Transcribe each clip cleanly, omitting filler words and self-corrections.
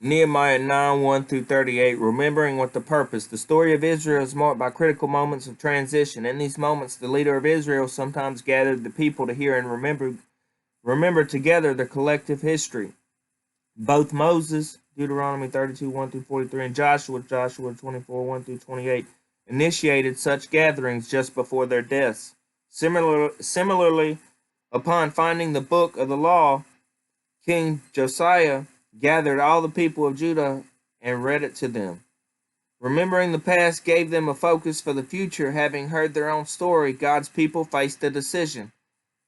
Nehemiah 9 1 through 38, remembering with the purpose. The story of Israel is marked by critical moments of transition. In these moments, the leader of Israel sometimes gathered the people to hear and remember together their collective history. Both Moses, Deuteronomy 32 1 through 43, and Joshua 24 1 through 28, initiated such gatherings just before their deaths. Similarly, upon finding the book of the law, King Josiah gathered all the people of Judah and read it to them. Remembering the past gave them a focus for the future. Having heard their own story, God's people faced a decision.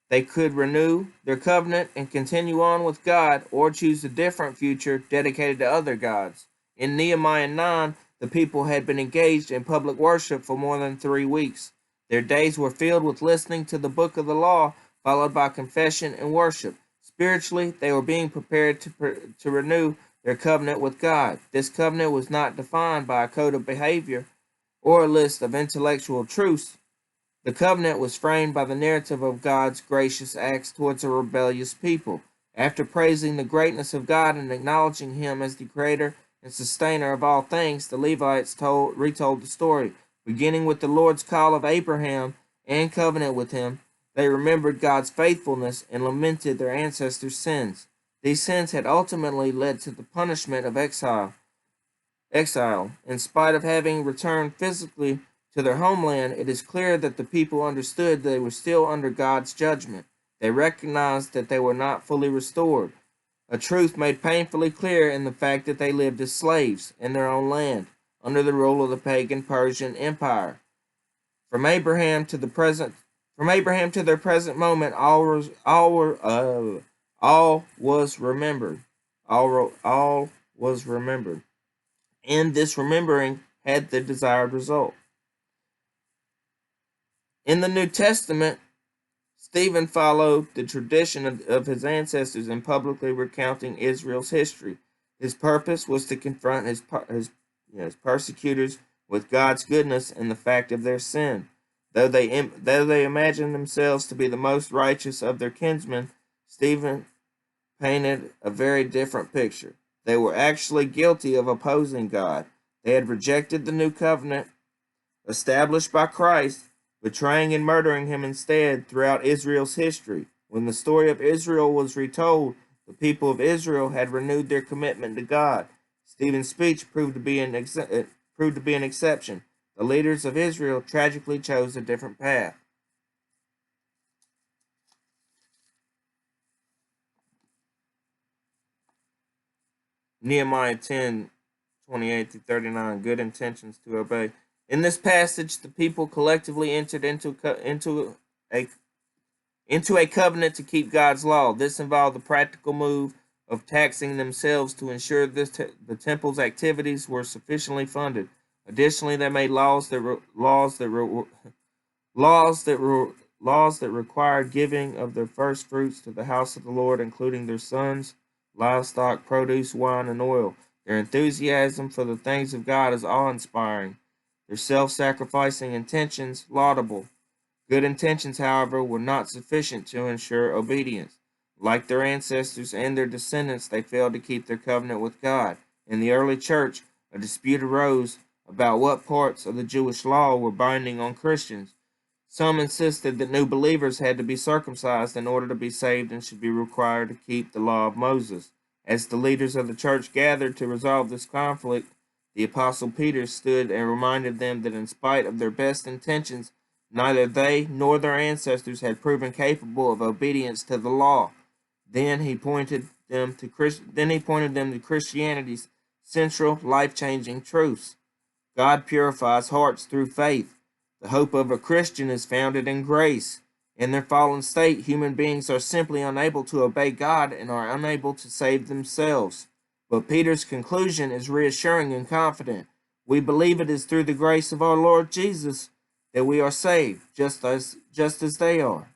They could renew their covenant and continue on with God, or choose a different future dedicated to other gods. In Nehemiah 9, the people had been engaged in public worship for more than 3 weeks. Their days were filled with listening to the book of the law, followed by confession and worship. Spiritually, they were being prepared to renew their covenant with God. This covenant was not defined by a code of behavior or a list of intellectual truths. The covenant was framed by the narrative of God's gracious acts towards a rebellious people. After praising the greatness of God and acknowledging Him as the creator and sustainer of all things, the Levites retold the story, beginning with the Lord's call of Abraham and covenant with him. They remembered God's faithfulness and lamented their ancestors' sins. These sins had ultimately led to the punishment of exile. In spite of having returned physically to their homeland, it is clear that the people understood they were still under God's judgment. They recognized that they were not fully restored, a truth made painfully clear in the fact that they lived as slaves in their own land, under the rule of the pagan Persian Empire. From Abraham to their present moment, all was remembered. All was remembered, and this remembering had the desired result. In the New Testament, Stephen followed the tradition of his ancestors in publicly recounting Israel's history. His purpose was to confront his persecutors with God's goodness and the fact of their sin. Though they imagined themselves to be the most righteous of their kinsmen, Stephen painted a very different picture. They were actually guilty of opposing God. They had rejected the new covenant established by Christ, betraying and murdering him instead throughout Israel's history. When the story of Israel was retold, the people of Israel had renewed their commitment to God. Stephen's speech proved to be an exception. The leaders of Israel tragically chose a different path. Nehemiah 10:28 through 39, good intentions to obey. In this passage, the people collectively entered into a covenant to keep God's law. This involved the practical move of taxing themselves to ensure the temple's activities were sufficiently funded. Additionally, they made laws that required giving of their first fruits to the house of the Lord, including their sons, livestock, produce, wine, and oil. Their enthusiasm for the things of God is awe-inspiring. Their self-sacrificing intentions laudable. Good intentions, however, were not sufficient to ensure obedience. Like their ancestors and their descendants, they failed to keep their covenant with God. In the early church, a dispute arose about what parts of the Jewish law were binding on Christians. Some insisted that new believers had to be circumcised in order to be saved and should be required to keep the law of Moses. As the leaders of the church gathered to resolve this conflict, the Apostle Peter stood and reminded them that in spite of their best intentions, neither they nor their ancestors had proven capable of obedience to the law. Then he pointed them to Christianity's central life-changing truths. God purifies hearts through faith. The hope of a Christian is founded in grace. In their fallen state, human beings are simply unable to obey God and are unable to save themselves. But Peter's conclusion is reassuring and confident. We believe it is through the grace of our Lord Jesus that we are saved, just as they are.